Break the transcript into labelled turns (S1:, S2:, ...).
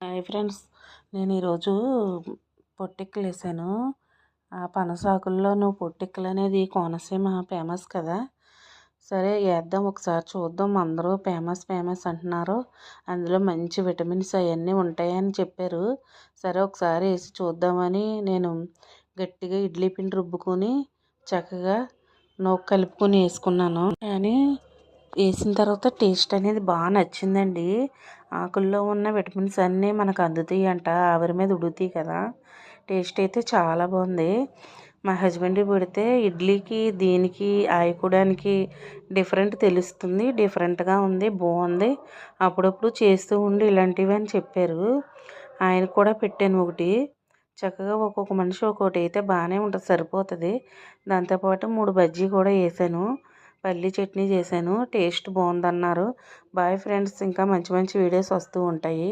S1: Hi friends, నేను ఈరోజు పొట్టిక్కలు వేసాను. ఆ పనసాకుల్లోనూ పొట్టిక్కలు అనేది కోనసీమ ఫేమస్ కదా. సరే వేద్దాం, ఒకసారి చూద్దాం. అందరూ ఫేమస్ ఫేమస్ అంటున్నారు. అందులో మంచి విటమిన్స్ అవన్నీ ఉంటాయని చెప్పారు. సరే ఒకసారి వేసి చూద్దామని నేను గట్టిగా ఇడ్లీ పిండి రుబ్బుకొని చక్కగా నూక కలుపుకొని వేసుకున్నాను. కానీ వేసిన తర్వాత టేస్ట్ అనేది బాగా నచ్చిందండి. ఆకుల్లో ఉన్న విటమిన్స్ అన్నీ మనకు అందుతాయి అంట, ఆవిరి మీద ఉడుతాయి కదా. టేస్ట్ అయితే చాలా బాగుంది. మా హస్బెండ్కి పెడితే ఇడ్లీకి దీనికి ఆయుకోవడానికి డిఫరెంట్ తెలుస్తుంది. డిఫరెంట్గా ఉంది, బాగుంది. అప్పుడప్పుడు చేస్తూ ఉండి ఇలాంటివి అని చెప్పారు. ఆయన కూడా పెట్టాను ఒకటి. చక్కగా ఒక్కొక్క మనిషి ఒక్కొక్కటి అయితే బాగానే ఉంటుంది, సరిపోతుంది. దాంతోపాటు 3 బజ్జీ కూడా వేసాను. పల్లీ చట్నీ చేశాను. టేస్ట్ బాగుందన్నారు. బాయ్ ఫ్రెండ్స్, ఇంకా మంచి మంచి వీడియోస్ వస్తూ ఉంటాయి.